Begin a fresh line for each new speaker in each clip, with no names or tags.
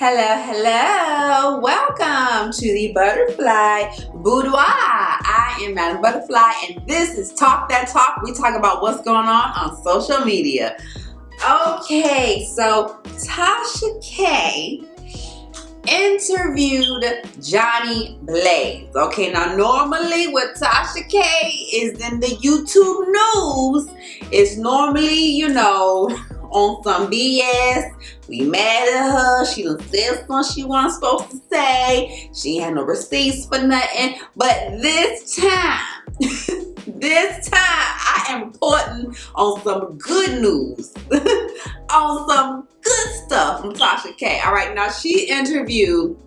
Hello, hello. Welcome to the ButHerFly Boudoir. I am Madame ButHerFly and this is Talk That Talk. We talk about what's going on social media. Okay, so TASHA K interviewed Jhonni Blaze. Okay, now normally what TASHA K is in the YouTube news is normally, on some BS. We mad at her. She done said something she wasn't supposed to say. She ain't had no receipts for nothing. But this time, I am putting on some good news. On some good stuff from TASHA K. All right, now she interviewed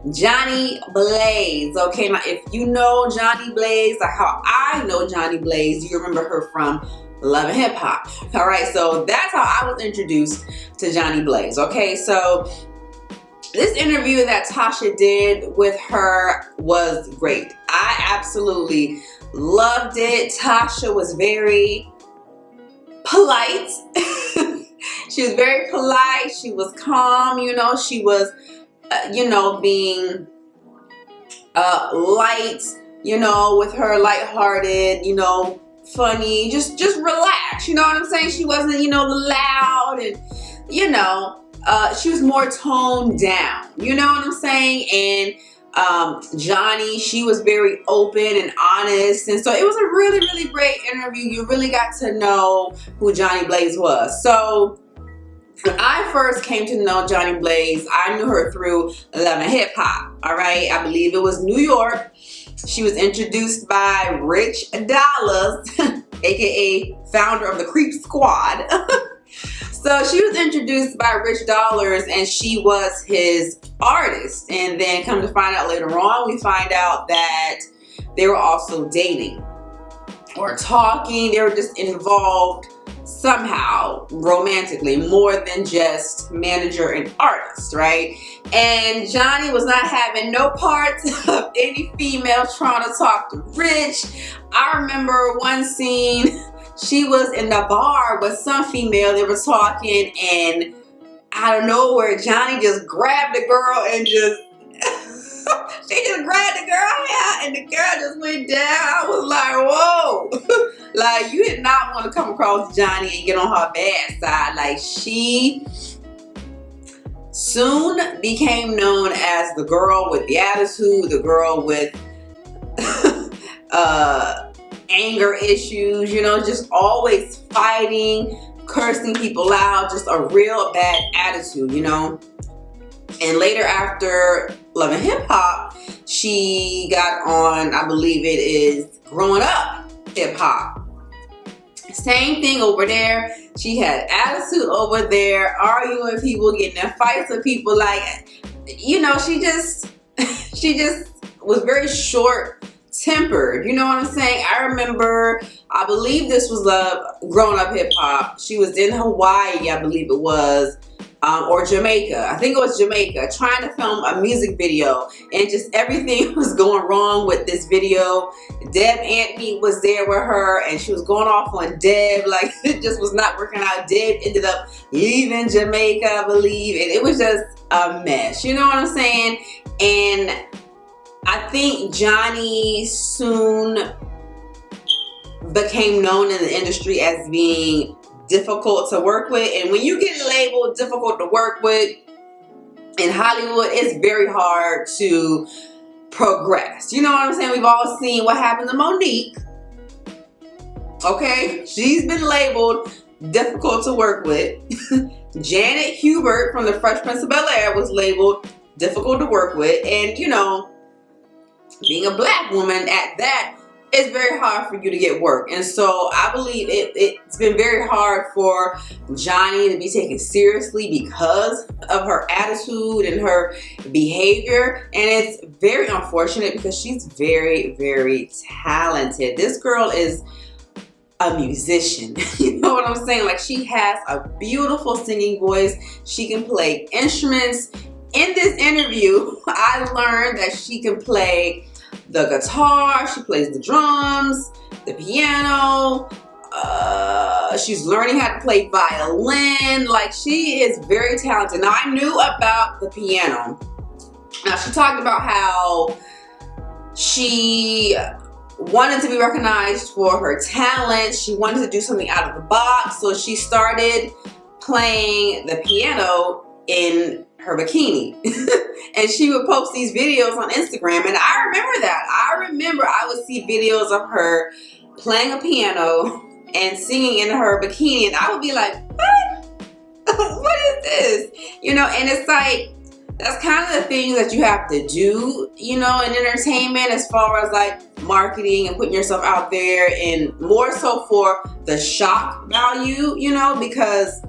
Jhonni Blaze. Okay, now if you know Jhonni Blaze, like how I know Jhonni Blaze, you remember her from Love and Hip Hop. All right, so that's how I was introduced to Jhonni Blaze. Okay, so this interview that TASHA did with her was great. I absolutely loved it. TASHA was very polite. She was very polite. She was calm. She was, being light. With her lighthearted. Funny, just relax, you know what I'm saying? She wasn't, loud and, she was more toned down, you know what I'm saying? And Jhonni, she was very open and honest, and so it was a really, really great interview. You really got to know who Jhonni Blaze was. So when I first came to know Jhonni Blaze, I knew her through Love and Hip Hop, all right? I believe it was New York. She was introduced by Rich Dollars, aka founder of the Creep Squad. So she was introduced by Rich Dollars and she was his artist. And then come to find out later on, we find out that they were also dating or talking. They were just involved somehow romantically, more than just manager and artist, right? And Jhonni was not having no part of any female trying to talk to Rich. I remember one scene, she was in the bar with some female, they were talking, and out of nowhere, Jhonni just grabbed the girl and just she just grabbed the girl hair and the girl just went down. I was like, whoa. Like, you did not want to come across Jhonni and get on her bad side. Like, she soon became known as the girl with the attitude, the girl with anger issues, just always fighting, cursing people out, just a real bad attitude, And later after Love and Hip Hop, she got on, I believe it is Growing Up Hip Hop. Same thing over there. She had attitude over there, arguing with people, getting in fights with people. Like, she just was very short-tempered. You know what I'm saying? I remember, I believe this was Growing Up Hip Hop. She was in Hawaii, I believe it was. Or Jamaica. I think it was Jamaica, trying to film a music video, and just everything was going wrong with this video. Deb Antony was there with her and she was going off on Deb, like it just was not working out. Deb ended up leaving Jamaica, I believe, and it was just a mess, you know what I'm saying? And I think Jhonni soon became known in the industry as being difficult to work with. And when you get labeled difficult to work with in Hollywood, it's very hard to progress. You know what I'm saying? We've all seen what happened to Monique. Okay, she's been labeled difficult to work with. Janet Hubert from the Fresh Prince of Bel-Air was labeled difficult to work with. And being a black woman at that, it's very hard for you to get work. And so I believe it's been very hard for Jhonni to be taken seriously because of her attitude and her behavior. And it's very unfortunate because she's very, very talented. This girl is a musician. You know what I'm saying? Like, she has a beautiful singing voice. She can play instruments. In this interview, I learned that she can play the guitar, she plays the drums, the piano, She's learning how to play violin. Like, she is very talented. Now, I knew about the piano. Now, she talked about how she wanted to be recognized for her talent. She wanted to do something out of the box. So she started playing the piano in her bikini. And she would post these videos on Instagram. And I remember that. I remember I would see videos of her playing a piano and singing in her bikini. And I would be like, what? What is this? You know, and it's like, that's kind of the things that you have to do, you know, in entertainment, as far as like marketing and putting yourself out there, and more so for the shock value, you know, because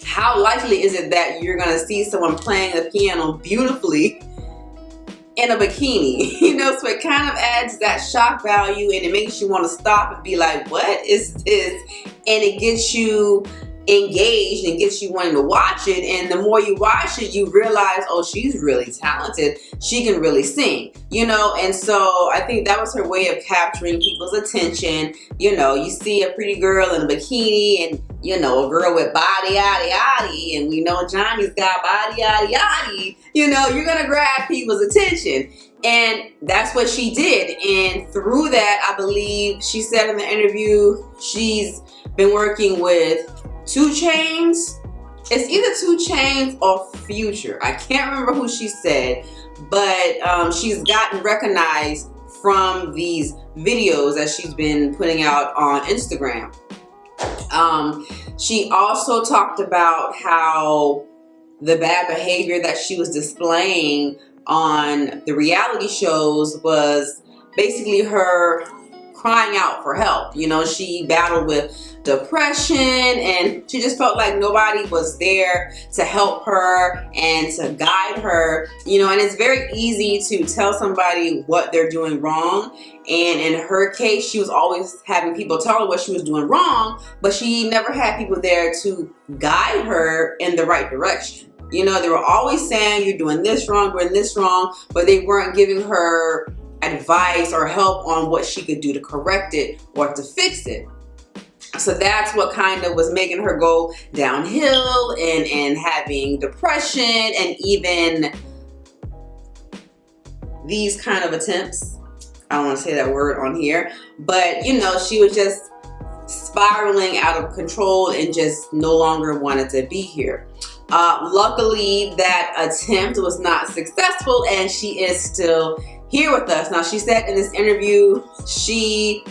how likely is it that you're going to see someone playing the piano beautifully in a bikini, you know? So it kind of adds that shock value, and it makes you want to stop and be like, what is this? And it gets you engaged and gets you wanting to watch it. And the more you watch it, you realize, oh, she's really talented. She can really sing, you know? And so I think that was her way of capturing people's attention. You know, you see a pretty girl in a bikini, and, you know, a girl with body, yaddy, yaddy, and we know Johnny's got body, yaddy, yaddy. You know, you're going to grab people's attention. And that's what she did. And through that, I believe she said in the interview, she's been working with 2 Chainz. It's either 2 Chainz or Future. I can't remember who she said, but she's gotten recognized from these videos that she's been putting out on Instagram. She also talked about how the bad behavior that she was displaying on the reality shows was basically her crying out for help. You know, she battled with depression, and she just felt like nobody was there to help her and to guide her, you know. And it's very easy to tell somebody what they're doing wrong, and in her case, she was always having people tell her what she was doing wrong, but she never had people there to guide her in the right direction. You know, they were always saying, you're doing this wrong, doing this wrong, but they weren't giving her advice or help on what she could do to correct it or to fix it. So that's what kind of was making her go downhill, and having depression, and even these kind of attempts. I don't want to say that word on here, but you know, she was just spiraling out of control and just no longer wanted to be here. Luckily, that attempt was not successful, and she is still here with us. Now, she said in this interview, she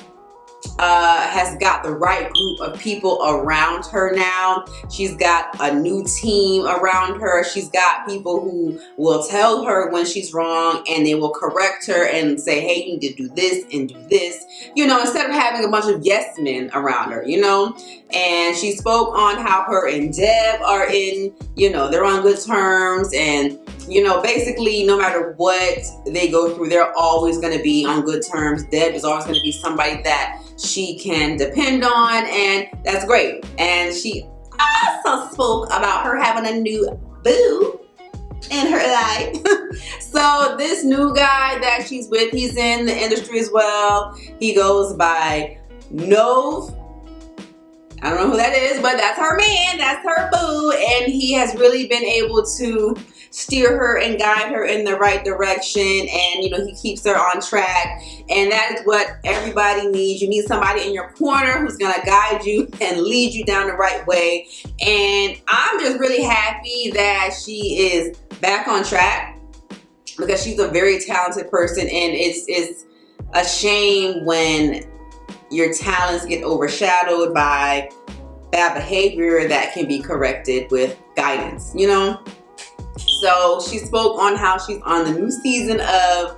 has got the right group of people around her now. She's got a new team around her. She's got people who will tell her when she's wrong, and they will correct her and say, hey, you need to do this and do this, you know, instead of having a bunch of yes men around her, you know. And she spoke on how her and Deb are in, you know, they're on good terms, and you know, basically no matter what they go through, they're always going to be on good terms. Deb is always going to be somebody that she can depend on, and that's great. And she also spoke about her having a new boo in her life. So this new guy that she's with, he's in the industry as well. He goes by Nove. I don't know who that is, but that's her man, that's her boo, and he has really been able to steer her and guide her in the right direction, and you know, he keeps her on track, and that is what everybody needs. You need somebody in your corner who's gonna guide you and lead you down the right way, and I'm just really happy that she is back on track, because she's a very talented person, and it's a shame when your talents get overshadowed by bad behavior that can be corrected with guidance, you know? So she spoke on how she's on the new season of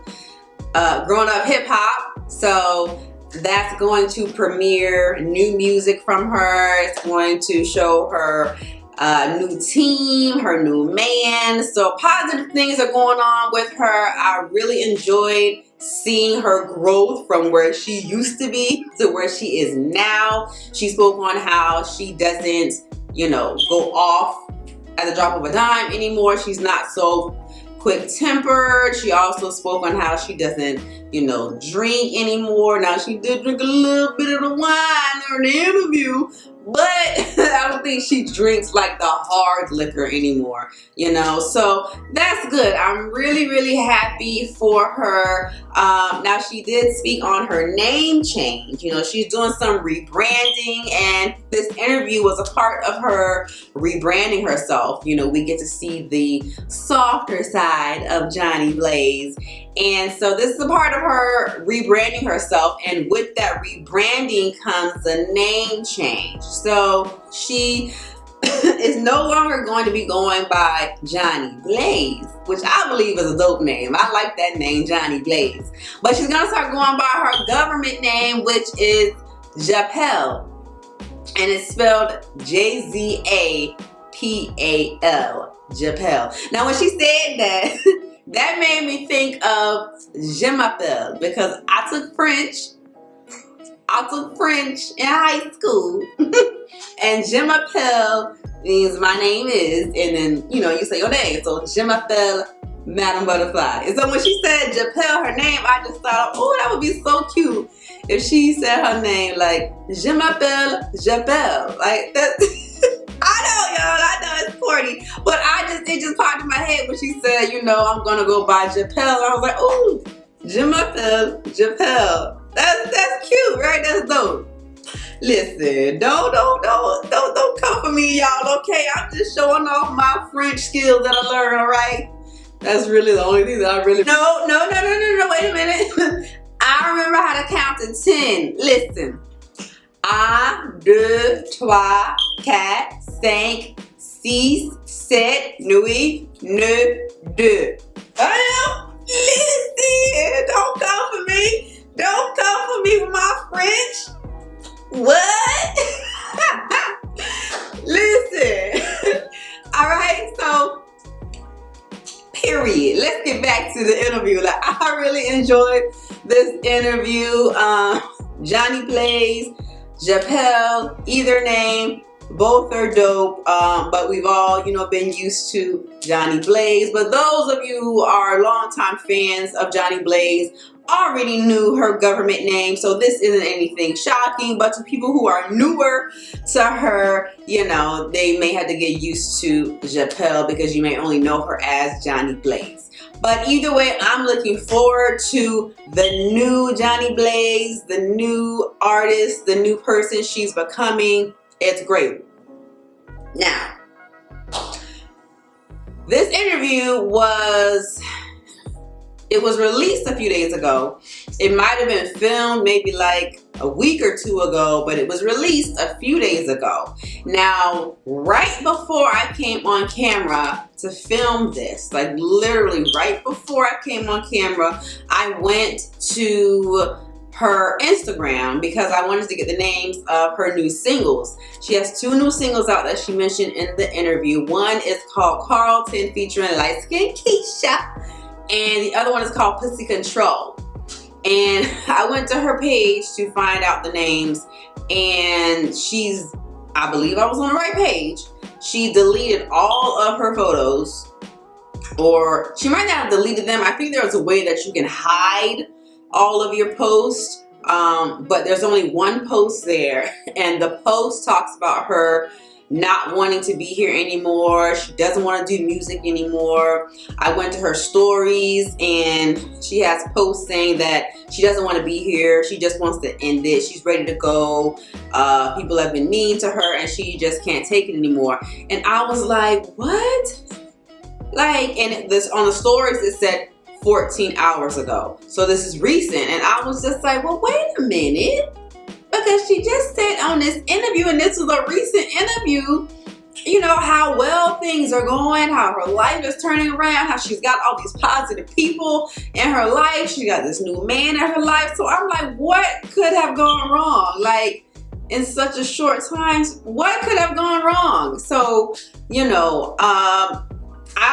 Grown Up Hip Hop. So that's going to premiere new music from her. It's going to show her new team, her new man. So positive things are going on with her. I really enjoyed seeing her growth from where she used to be to where she is now. She spoke on how she doesn't, you know, go off at the drop of a dime anymore. She's not so quick-tempered. She also spoke on how she doesn't you know, drink anymore. Now, she did drink a little bit of the wine during the interview, but I don't think she drinks like the hard liquor anymore, you know, so that's good. I'm really, really happy for her. Now, she did speak on her name change. You know, she's doing some rebranding, and this interview was a part of her rebranding herself. You know, we get to see the softer side of Jhonni Blaze. And so this is a part of her rebranding herself, and with that rebranding comes a name change. So she is no longer going to be going by Jhonni Blaze, which I believe is a dope name. I like that name, Jhonni Blaze. But she's going to start going by her government name, which is Japel. And it's spelled J-Z-A-P-A-L. Japel. Now, when she said that, that made me think of Je m'appelle, because I took French in high school. And Je m'appelle means my name is, and then, you know, you say your name. So Je m'appelle Madame ButHerFly. And so when she said Japel, her name, I just thought, oh, that would be so cute if she said her name like Je m'appelle Japel. Like that. I know, y'all, I know it's corny, but it just popped in my head when she said, you know, I'm gonna go by Japel. I was like, oh, Je m'appelle Japel. That's cute, right? That's dope. Listen, don't come for me, y'all, okay? I'm just showing off my French skills that I learned, all right? That's really the only thing that I really... No, wait a minute. I remember how to count to 10. Listen. 1, 2, 3, 4, 5, 6, 7, 8, 9, 2. Listen, don't come for me. Don't come for me with my French. What? Listen. All right, so period. Let's get back to the interview. Like, I really enjoyed this interview. Jhonni Blaze, Japel, either name, both are dope. But we've all, you know, been used to Jhonni Blaze. But those of you who are longtime fans of Jhonni Blaze already knew her government name, so this isn't anything shocking. But to people who are newer to her, you know, they may have to get used to Japel because you may only know her as Jhonni Blaze. But either way, I'm looking forward to the new Jhonni Blaze, the new artist, the new person she's becoming. It's great. Now, this interview was released a few days ago. It might have been filmed maybe like a week or two ago, but it was released a few days ago. Now, right before I came on camera to film this, like literally right before I came on camera, I went to her Instagram because I wanted to get the names of her new singles. She has 2 new singles out that she mentioned in the interview. One is called Carlton featuring Light Skin Keisha, and the other one is called Pussy Control. And I went to her page to find out the names, and I believe I was on the right page. She deleted all of her photos, or she might not have deleted them. I think there's a way that you can hide all of your posts, but there's only one post there, and the post talks about her not wanting to be here anymore. She doesn't want to do music anymore. I went to her stories, and she has posts saying that she doesn't want to be here. She just wants to end it. She's ready to go. People have been mean to her, and she just can't take it anymore. And I was like, what? Like, and this on the stories it said 14 hours ago. So this is recent, and I was just like, well, wait a minute. Because she just said on this interview, and this was a recent interview, you know, how well things are going, how her life is turning around, how she's got all these positive people in her life. She got this new man in her life. So I'm like, what could have gone wrong? Like, in such a short time, what could have gone wrong? So, you know, I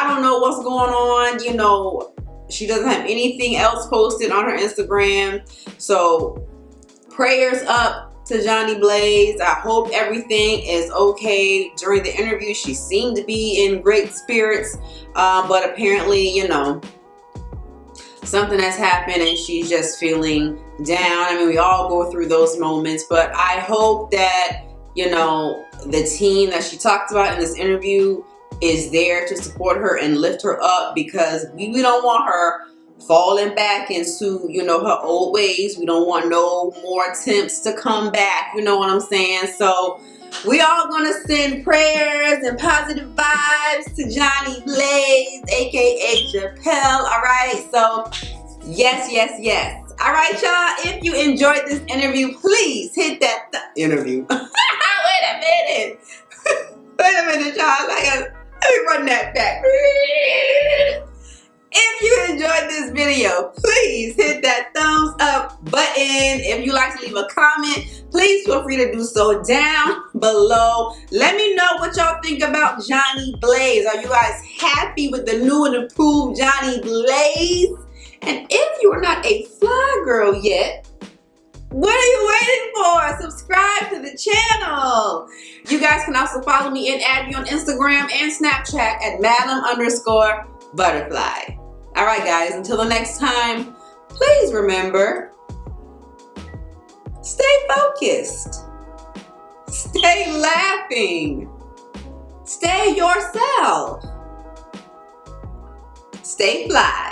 don't know what's going on. You know, she doesn't have anything else posted on her Instagram. So prayers up to Jhonni Blaze. I hope everything is okay. During the interview, she seemed to be in great spirits, but apparently, you know, something has happened and she's just feeling down. I mean, we all go through those moments, but I hope that, you know, the team that she talked about in this interview is there to support her and lift her up, because we don't want her falling back into, you know, her old ways. We don't want no more attempts to come back, you know what I'm saying? So we all gonna send prayers and positive vibes to Jhonni Blaze, aka Chappelle. All right, so yes, yes, yes. All right, y'all, if you enjoyed this interview, please hit that interview. Wait a minute. Wait a minute, y'all. Let me run that back. If you enjoyed this video, please hit that thumbs up button. If you like to leave a comment, please feel free to do so down below. Let me know what y'all think about Jhonni Blaze. Are you guys happy with the new and improved Jhonni Blaze? And if you are not a fly girl yet, what are you waiting for? Subscribe to the channel. You guys can also follow me and add me on Instagram and Snapchat at Madame_ButHerFly. All right, guys, until the next time, please remember, stay focused, stay laughing, stay yourself, stay fly.